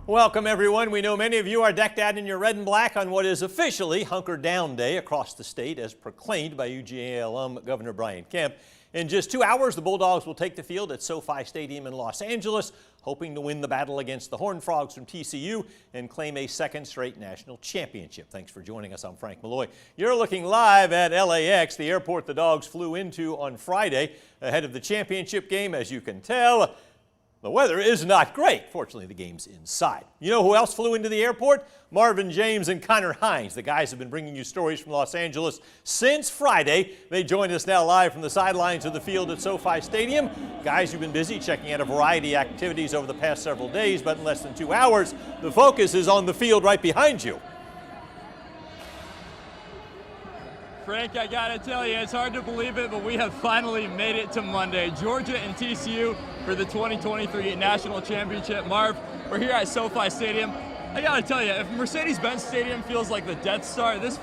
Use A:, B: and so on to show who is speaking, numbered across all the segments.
A: Welcome, everyone. We know many of you are decked out in your red and black on what is officially Hunker Down Day across the state, as proclaimed by UGA alum Governor Brian Kemp. In just 2 hours, the Bulldogs will take the field at SoFi Stadium in Los Angeles, hoping to win the battle against the Horned Frogs from TCU and claim a second straight national championship. Thanks for joining us. I'm Frank Malloy. You're looking live at LAX, the airport the Dogs flew into on Friday ahead of the championship game. As you can tell, the weather is not great. Fortunately, the game's inside. You know who else flew into the airport? Marvin James and Hines. The guys have been bringing you stories from Los Angeles since Friday. They joined us now live from the sidelines of the field at SoFi Stadium. Guys, you've been busy checking out a variety of activities over the past several days, but in less than 2 hours, the focus is on the field right behind you.
B: Frank, I gotta tell you, it's hard to believe it, but we have finally made it to Monday. Georgia and TCU for the 2023 National Championship. Marv, we're here at SoFi Stadium. I gotta tell you, if Mercedes-Benz Stadium feels like the Death Star, this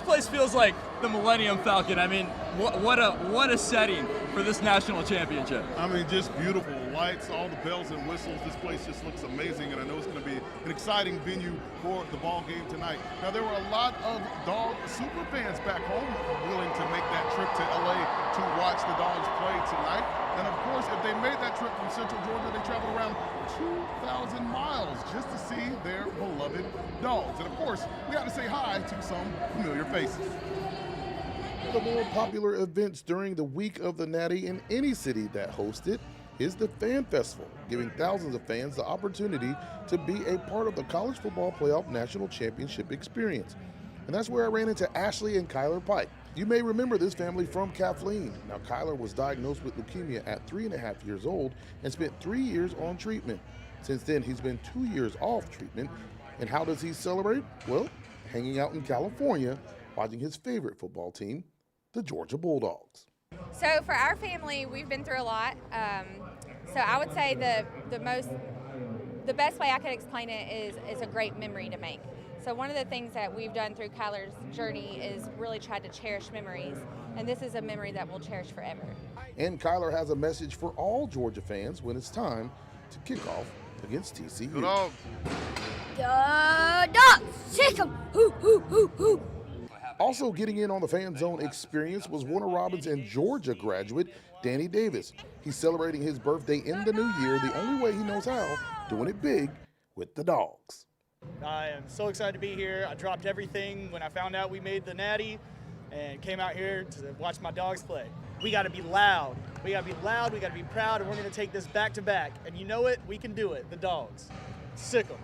B: place feels like the Millennium Falcon. I mean, what a setting for this national championship.
C: I mean, just beautiful lights, all the bells and whistles. This place just looks amazing, and I know it's going to be an exciting venue for the ball game tonight. Now, there were a lot of Dog super fans back home willing to make that trip to LA to watch the Dogs play tonight. And of course, if they made that trip from Central Georgia, they traveled around 2,000 miles just to see their beloved Dogs. And of course, we got to say hi to some familiar faces.
D: One of the more popular events during the week of the Natty in any city that hosts it is the Fan Festival, giving thousands of fans the opportunity to be a part of the College Football Playoff National Championship experience. And that's where I ran into Ashley and Kyler Pike. You may remember this family from Kathleen. Now, Kyler was diagnosed with leukemia at 3.5 years old and spent 3 years on treatment. Since then, he's been 2 years off treatment. And how does he celebrate? Well, hanging out in California, watching his favorite football team, the Georgia-Bulldogs.
E: So for our family, we've been through a lot. So I would say the best way I could explain it is a great memory to make. So one of the things that we've done through Kyler's journey is really tried to cherish memories, and this is a memory that we'll cherish forever.
D: And Kyler has a message for all Georgia fans when it's time to kick off against TCU.
C: Good on.
F: The Dogs, sick 'em, hoo, hoo, hoo, hoo.
D: Also getting in on the Fan Zone experience was Warner Robins and Georgia graduate Danny Davis. He's celebrating his birthday in the new year the only way he knows how, doing it big with the Dogs.
G: I am so excited to be here. I dropped everything when I found out we made the Natty and came out here to watch my Dogs play. We got to be loud. We got to be loud. We got to be proud, and we're going to take this back to back. And you know it, we can do it. The Dogs. Sick 'em.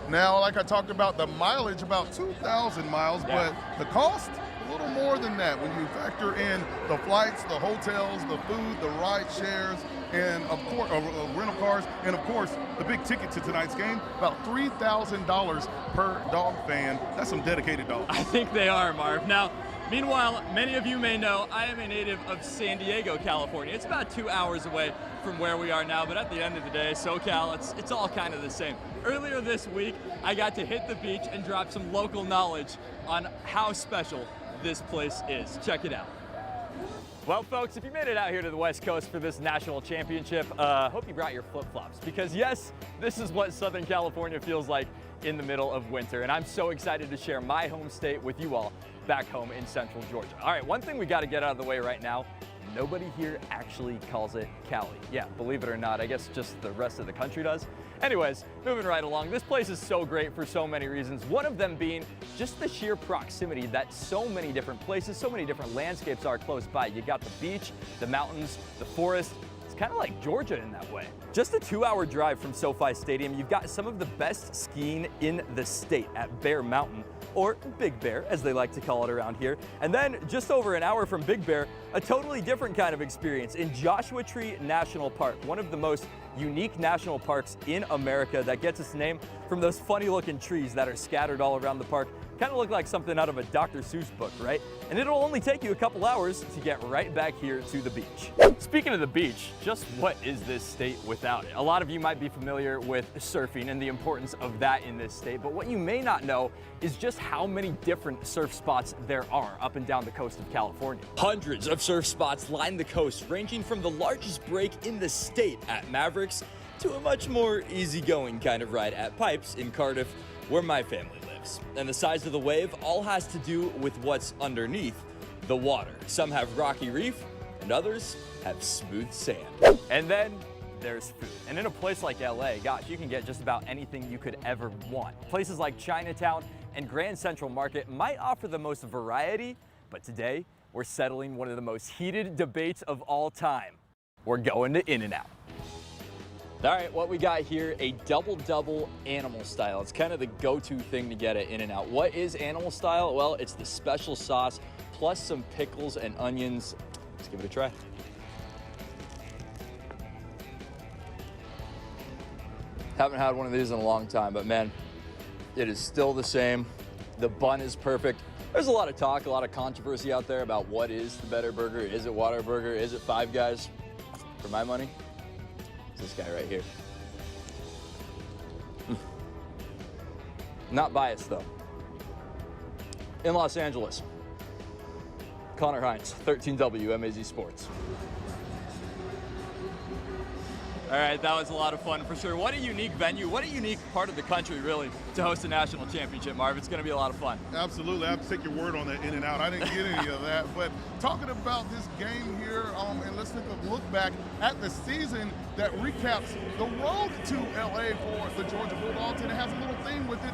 C: Now, like I talked about, the mileage, about 2,000 miles, but the cost, a little more than that when you factor in the flights, the hotels, the food, the ride shares, and of course, rental cars, and of course, the big ticket to tonight's game, about $3,000 per dog fan. That's some dedicated dogs.
B: I think they are, Marv. Now, meanwhile, many of you may know I am a native of San Diego, California. It's about 2 hours away from where we are now, but at the end of the day, SoCal, it's all kind of the same. Earlier this week, I got to hit the beach and drop some local knowledge on how special this place is. Check it out. Well, folks, if you made it out here to the West Coast for this national championship, hope you brought your flip-flops, because yes, this is what Southern California feels like in the middle of winter, and I'm so excited to share my home state with you all back home in Central Georgia. All right, one thing we got to get out of the way right now, nobody here actually calls it Cali. Yeah, believe it or not, I guess just the rest of the country does. Anyways, moving right along, this place is so great for so many reasons, one of them being just the sheer proximity that so many different places, so many different landscapes are close by. You got the beach, the mountains, the forest. It's kind of like Georgia in that way. Just a 2-hour drive from SoFi Stadium, you've got some of the best skiing in the state at Bear Mountain, or Big Bear, as they like to call it around here. And then just over an hour from Big Bear, a totally different kind of experience in Joshua Tree National Park, one of the most unique national parks in America that gets its name from those funny looking trees that are scattered all around the park. Kind of look like something out of a Dr. Seuss book, right? And it'll only take you a couple hours to get right back here to the beach. Speaking of the beach, just what is this state without it? A lot of you might be familiar with surfing and the importance of that in this state, but what you may not know is just how many different surf spots there are up and down the coast of California. Hundreds of surf spots line the coast, ranging from the largest break in the state at Mavericks to a much more easygoing kind of ride at Pipes in Cardiff, where my family lives. And the size of the wave all has to do with what's underneath the water. Some have rocky reef and others have smooth sand. And then there's food. And in a place like LA, gosh, you can get just about anything you could ever want. Places like Chinatown and Grand Central Market might offer the most variety, but today we're settling one of the most heated debates of all time. We're going to In-N-Out. All right, what we got here, a double-double animal style. It's kind of the go-to thing to get at In-N-Out. What is animal style? Well, it's the special sauce plus some pickles and onions. Let's give it a try. Haven't had one of these in a long time, but man, it is still the same. The bun is perfect. There's a lot of talk, a lot of controversy out there about what is the better burger. Is it Whataburger? Is it Five Guys? For my money, this guy right here. Not biased though. In Los Angeles, Connor Hines, 13W MAZ Sports. All right, that was a lot of fun for sure. What a unique venue, what a unique part of the country really to host a national championship, Marv. It's gonna be a lot of fun.
C: Absolutely, I have to take your word on that In-N-Out. I didn't get any of that, but talking about this game here, and let's take a look back at the season that recaps the road to LA for the Georgia Bulldogs, and it has a little theme with it,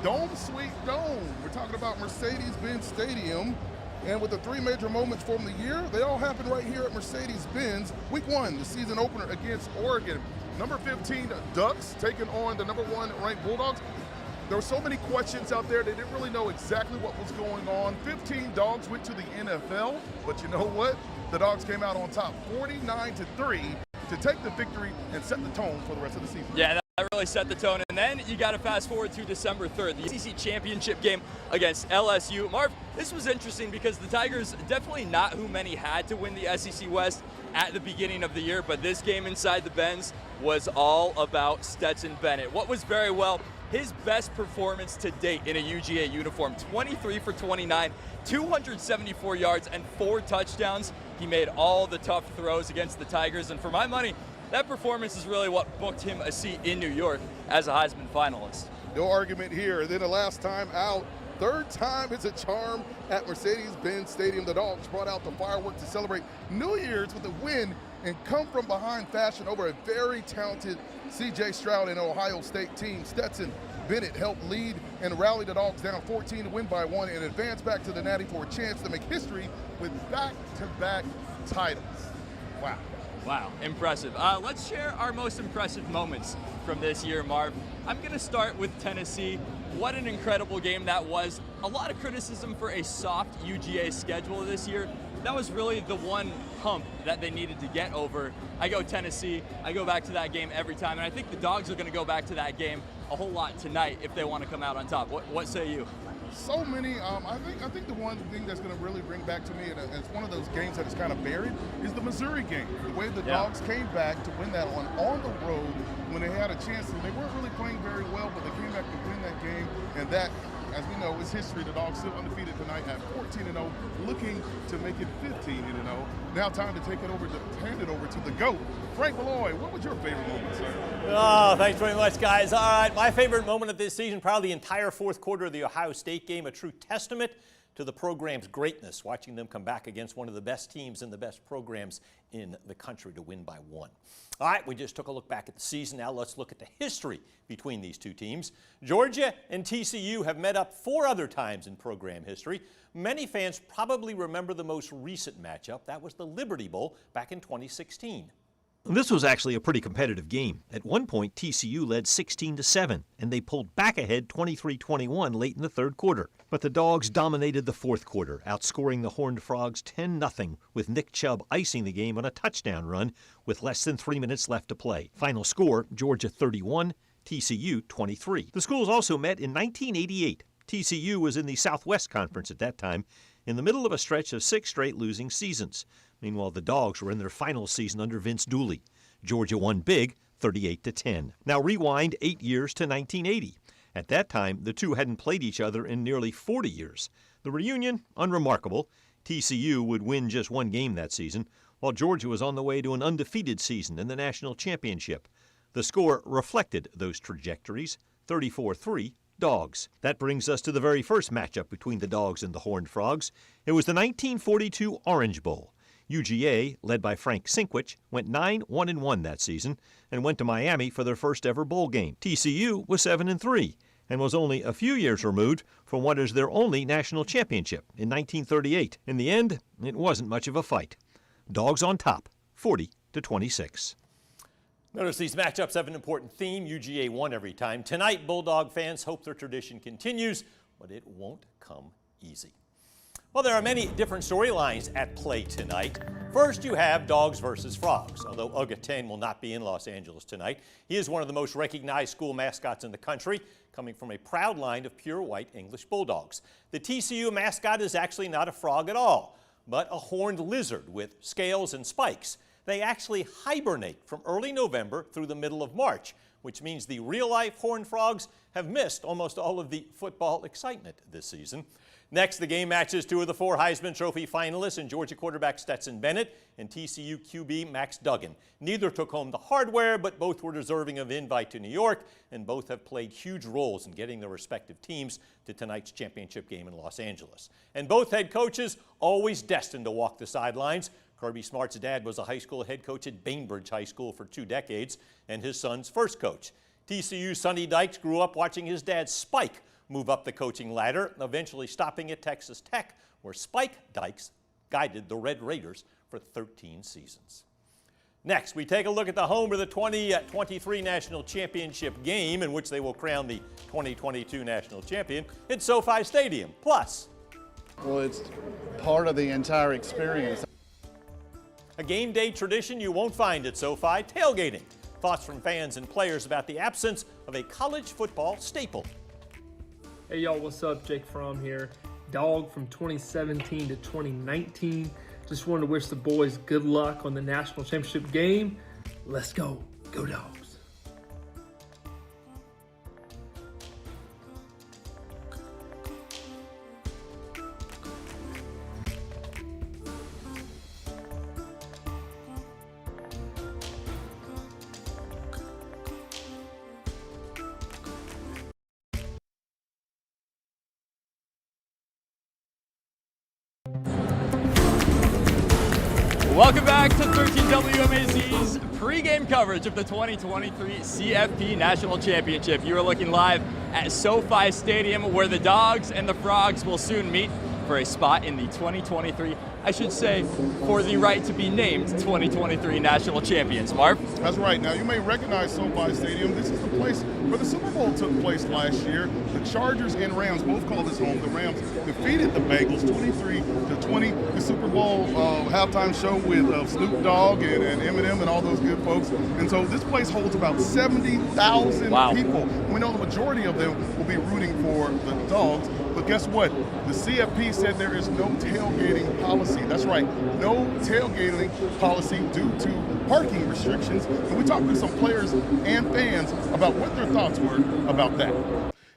C: Dome Sweet Dome. We're talking about Mercedes-Benz Stadium. And with the three major moments from the year, they all happen right here at Mercedes-Benz. Week 1, the season opener against Oregon. Number 15, Ducks, taking on the number 1 ranked Bulldogs. There were so many questions out there, they didn't really know exactly what was going on. 15 Dogs went to the NFL, but you know what? The Dogs came out on top, 49-3, to take the victory and set the tone for the rest of the season.
B: Yeah, that really set the tone. And then you got to fast forward to December 3rd, the SEC championship game against LSU. Marv, this was interesting because the Tigers, definitely not who many had to win the SEC West at the beginning of the year, but this game inside the Benz was all about Stetson Bennett. What was very well, his best performance to date in a UGA uniform, 23 for 29, 274 yards and 4 touchdowns. He made all the tough throws against the Tigers, and for my money, that performance is really what booked him a seat in New York as a Heisman finalist.
D: No argument here. And then the last time out, third time it's a charm at Mercedes-Benz Stadium. The Dogs brought out the fireworks to celebrate New Year's with a win and come from behind fashion over a very talented C.J. Stroud and Ohio State team. Stetson Bennett helped lead and rally the Dogs down 14 to win by 1 and advance back to the Natty for a chance to make history with back-to-back titles. Wow.
B: Wow, impressive. Let's share our most impressive moments from this year, Marv. I'm going to start with Tennessee. What an incredible game that was. A lot of criticism for a soft UGA schedule this year. That was really the one hump that they needed to get over. I go Tennessee. I go back to that game every time, and I think the Dogs are going to go back to that game a whole lot tonight if they want to come out on top. What say you?
C: So many, I think the one thing that's going to really bring back to me, and it's one of those games that is kind of buried, is the Missouri game. The way the Dogs came back to win that one on the road when they had a chance to. They weren't really playing very well, but they came back to win that game, and that, as we know, is history. The Dogs still undefeated tonight at 14-0, looking to make it 15-0. Now time to hand it over to the GOAT, Frank Malloy. What was your favorite moment, sir?
A: Oh, thanks very much, guys. All right, my favorite moment of this season, probably the entire fourth quarter of the Ohio State game, a true testament to the program's greatness, watching them come back against one of the best teams and the best programs in the country to win by 1. All right, we just took a look back at the season. Now let's look at the history between these two teams. Georgia and TCU have met up 4 other times in program history. Many fans probably remember the most recent matchup. That was the Liberty Bowl back in 2016.
H: This was actually a pretty competitive game. At one point, TCU led 16-7, and they pulled back ahead 23-21 late in the third quarter. But the Dogs dominated the fourth quarter, outscoring the Horned Frogs 10-0, with Nick Chubb icing the game on a touchdown run with less than 3 minutes left to play. Final score, Georgia 31, TCU 23. The schools also met in 1988. TCU was in the Southwest Conference at that time, in the middle of a stretch of 6 straight losing seasons. Meanwhile, the Dogs were in their final season under Vince Dooley. Georgia won big, 38-10. Now rewind 8 years to 1980. At that time, the two hadn't played each other in nearly 40 years. The reunion, unremarkable. TCU would win just 1 game that season, while Georgia was on the way to an undefeated season in the national championship. The score reflected those trajectories, 34-3, Dogs. That brings us to the very first matchup between the Dogs and the Horned Frogs. It was the 1942 Orange Bowl. UGA, led by Frank Sinkwich, went 9-1-1 that season and went to Miami for their first ever bowl game. TCU was 7-3 and was only a few years removed from what is their only national championship in 1938. In the end, it wasn't much of a fight. Dogs on top, 40-26.
A: Notice these matchups have an important theme. UGA won every time. Tonight, Bulldog fans hope their tradition continues, but it won't come easy. Well, there are many different storylines at play tonight. First, you have Dogs versus Frogs. Although UGA 10 will not be in Los Angeles tonight, he is one of the most recognized school mascots in the country, coming from a proud line of pure white English Bulldogs. The TCU mascot is actually not a frog at all, but a horned lizard with scales and spikes. They actually hibernate from early November through the middle of March, which means the real-life Horned Frogs have missed almost all of the football excitement this season. Next, the game matches 2 of the 4 Heisman Trophy finalists in Georgia quarterback Stetson Bennett and TCU QB Max Duggan. Neither took home the hardware, but both were deserving of an invite to New York, and both have played huge roles in getting their respective teams to tonight's championship game in Los Angeles. And both head coaches always destined to walk the sidelines. Kirby Smart's dad was a high school head coach at Bainbridge High School for 2 decades and his son's first coach. TCU's Sonny Dykes grew up watching his dad Spike move up the coaching ladder, eventually stopping at Texas Tech, where Spike Dykes guided the Red Raiders for 13 seasons. Next, we take a look at the home of the 2023 National Championship game, in which they will crown the 2022 national champion at SoFi Stadium. Plus,
I: well, it's part of the entire experience.
A: A game day tradition you won't find at SoFi, tailgating. Thoughts from fans and players about the absence of a college football staple.
J: Hey y'all, what's up? Jake Fromm here. Dog from 2017 to 2019. Just wanted to wish the boys good luck on the national championship game. Let's go. Go Dogs.
B: Welcome back to 13 WMAZ's pregame coverage of the 2023 CFP National Championship. You are looking live at SoFi Stadium, where the Dogs and the Frogs will soon meet for a spot in the 2023, I should say, for the right to be named 2023 National Champions. Marv?
C: That's right. Now, you may recognize SoFi Stadium. This is the place where the Super Bowl took place last year. The Chargers and Rams both call this home. The Rams defeated the Bengals 23-20. The Super Bowl halftime show with Snoop Dogg and Eminem and all those good folks. And so this place holds about 70,000 people. We know the majority of them will be rooting for the Dogs. But guess what? The CFP said there is no tailgating policy. That's right, no tailgating policy due to parking restrictions. And we talked to some players and fans about what their thoughts were about that.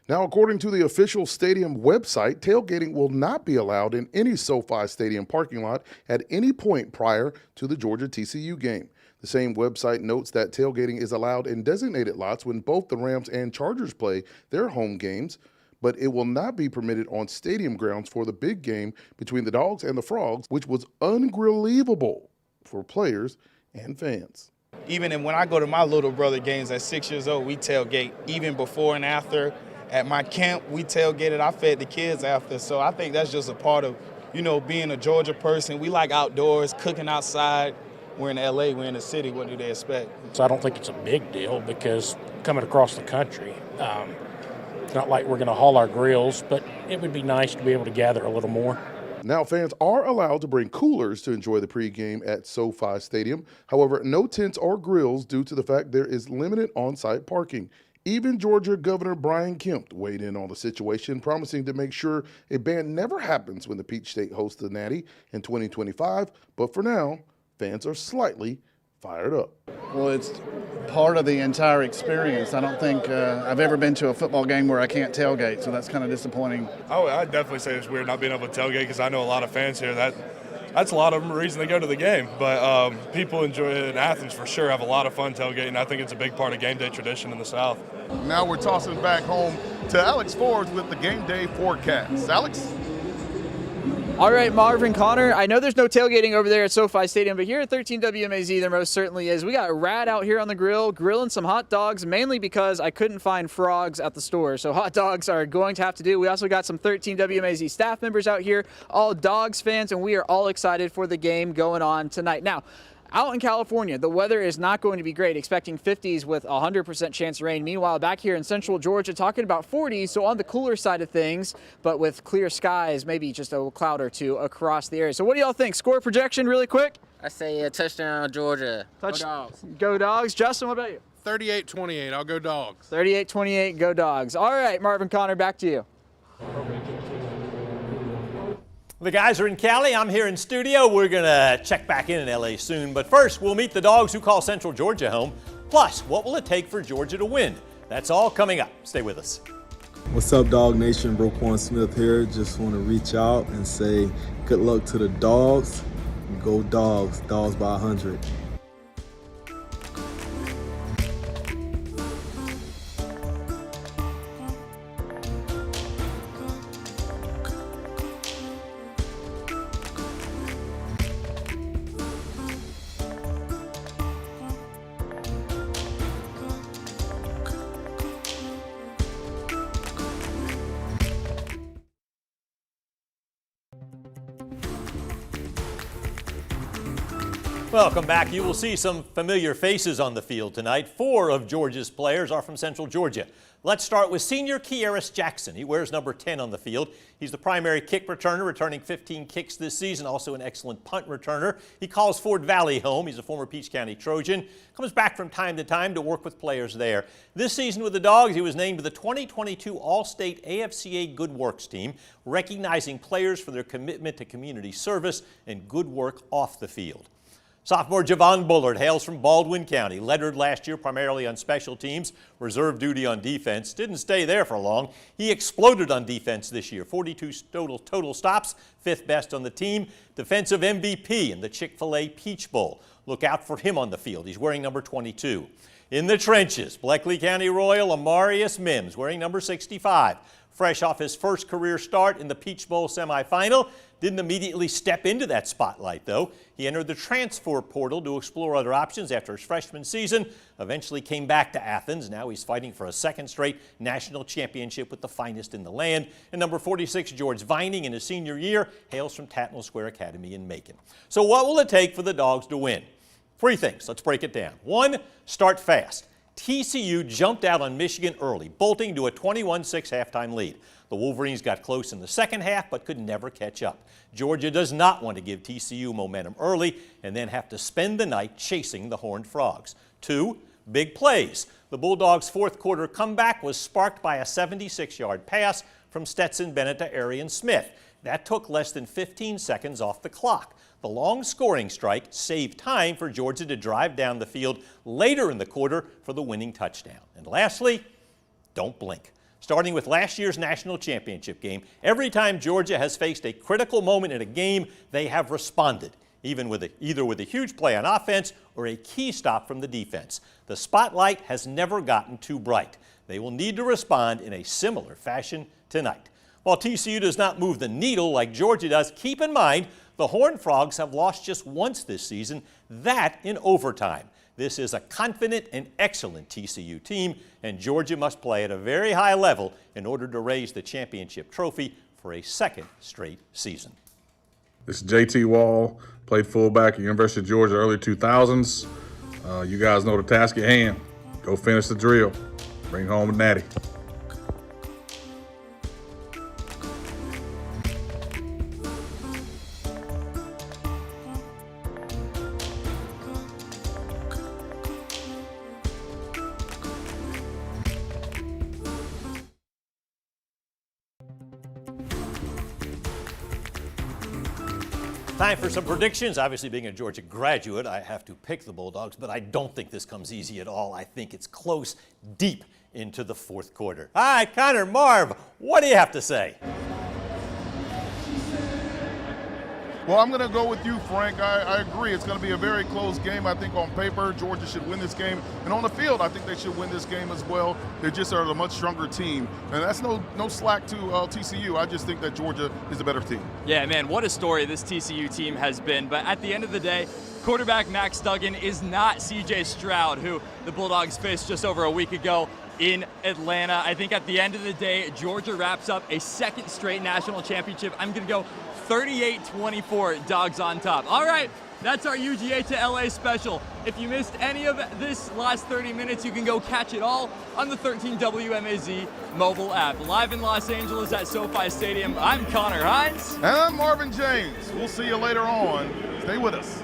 D: Now, according to the official stadium website, tailgating will not be allowed in any SoFi Stadium parking lot at any point prior to the Georgia-TCU game. The same website notes that tailgating is allowed in designated lots when both the Rams and Chargers play their home games, but it will not be permitted on stadium grounds for the big game between the Dogs and the Frogs, which was unbelievable for players and fans.
K: Even when I go to my little brother games at 6 years old, we tailgate. Even before and after, at my camp, we tailgated. I fed the kids after. So I think that's just a part of, being a Georgia person. We like outdoors, cooking outside. We're in LA, we're in the city. What do they expect?
L: So I don't think it's a big deal, because coming across the country, it's not like we're going to haul our grills, but it would be nice to be able to gather a little more.
D: Now, fans are allowed to bring coolers to enjoy the pregame at SoFi Stadium. However, no tents or grills due to the fact there is limited on-site parking. Even Georgia Governor Brian Kemp weighed in on the situation, promising to make sure a ban never happens when the Peach State hosts the Natty in 2025. But for now, fans are slightly fired up.
I: Well, it's part of the entire experience. I don't think I've ever been to a football game where I can't tailgate, so that's kind of disappointing.
M: Oh, I'd definitely say it's weird not being able to tailgate because I know a lot of fans here that's a lot of them reason they go to the game. But people enjoy it in Athens for sure, have a lot of fun tailgating. I think it's a big part of game day tradition in the South.
C: Now we're tossing back home to Alex Forbes with the game day forecast. Alex?
N: All right, Marvin, Connor, I know there's no tailgating over there at SoFi Stadium, but here at 13 WMAZ there most certainly is. We got Rad out here on the grill, grilling some hot dogs, mainly because I couldn't find frogs at the store, so hot dogs are going to have to do. We also got some 13 WMAZ staff members out here, all Dogs fans, and we are all excited for the game going on tonight. Now, out in California, the weather is not going to be great, expecting 50s with 100% chance of rain. Meanwhile, back here in central Georgia, talking about 40s, so on the cooler side of things, but with clear skies, maybe just a cloud or two across the area. So what do y'all think? Score projection really quick?
O: I say a touchdown, Georgia. Go Dogs.
N: Go Dogs. Justin, what about you?
P: 38-28. I'll go Dogs.
N: 38-28. Go Dogs. All right, Marvin, Connor, back to you.
A: The guys are in Cali. I'm here in studio. We're going to check back in LA soon. But first, we'll meet the Dogs who call Central Georgia home. Plus, what will it take for Georgia to win? That's all coming up. Stay with us.
Q: What's up, Dog Nation? Roquan Smith here. Just want to reach out and say good luck to the Dogs. Go Dogs. Dogs by 100.
A: Welcome back. You will see some familiar faces on the field tonight. 4 of Georgia's players are from Central Georgia. Let's start with senior Kieris Jackson. He wears number 10 on the field. He's the primary kick returner, returning 15 kicks this season, also an excellent punt returner. He calls Ford Valley home. He's a former Peach County Trojan. Comes back from time to time to work with players there. This season with the Dogs, he was named to the 2022 All-State AFCA Good Works team, recognizing players for their commitment to community service and good work off the field. Sophomore Javon Bullard hails from Baldwin County, lettered last year primarily on special teams, reserve duty on defense. Didn't stay there for long. He exploded on defense this year, 42 total stops, 5th best on the team, defensive MVP in the Chick-fil-A Peach Bowl. Look out for him on the field. He's wearing number 22. In the trenches, Bleckley County Royal Amarius Mims wearing number 65. Fresh off his first career start in the Peach Bowl semifinal. Didn't immediately step into that spotlight, though. He entered the transfer portal to explore other options after his freshman season, eventually came back to Athens. Now he's fighting for a second straight national championship with the finest in the land. And number 46, George Vining, in his senior year, hails from Tatnall Square Academy in Macon. So what will it take for the Dogs to win? 3 things. Let's break it down. 1, start fast. TCU jumped out on Michigan early, bolting to a 21-6 halftime lead. The Wolverines got close in the second half, but could never catch up. Georgia does not want to give TCU momentum early and then have to spend the night chasing the Horned Frogs. 2, big plays. The Bulldogs' fourth quarter comeback was sparked by a 76-yard pass from Stetson Bennett to Arian Smith. That took less than 15 seconds off the clock. The long scoring strike saved time for Georgia to drive down the field later in the quarter for the winning touchdown. And lastly, don't blink. Starting with last year's national championship game, every time Georgia has faced a critical moment in a game, they have responded, either with a huge play on offense or a key stop from the defense. The spotlight has never gotten too bright. They will need to respond in a similar fashion tonight. While TCU does not move the needle like Georgia does, keep in mind the Horned Frogs have lost just once this season, that in overtime. This is a confident and excellent TCU team, and Georgia must play at a very high level in order to raise the championship trophy for a second straight season.
R: This is JT Wall, played fullback at University of Georgia early 2000s. You guys know the task at hand. Go finish the drill. Bring home a natty.
A: Time for some predictions. Obviously, being a Georgia graduate, I have to pick the Bulldogs, but I don't think this comes easy at all. I think it's close, deep into the fourth quarter. All right, Connor, Marv, what do you have to say?
C: Well, I'm going to go with you, Frank. I agree. It's going to be a very close game. I think on paper, Georgia should win this game. And on the field, I think they should win this game as well. They just are a much stronger team. And that's no slack to TCU. I just think that Georgia is a better team.
B: Yeah, man, what a story this TCU team has been. But at the end of the day, quarterback Max Duggan is not CJ Stroud, who the Bulldogs faced just over a week ago in Atlanta. I think at the end of the day, Georgia wraps up a second straight national championship. I'm going to go 38-24, Dogs on top. All right, that's our UGA to LA special. If you missed any of this last 30 minutes, you can go catch it all on the 13 WMAZ mobile app. Live in Los Angeles at SoFi Stadium, I'm Connor Hines.
C: And I'm Marvin James. We'll see you later on. Stay with us.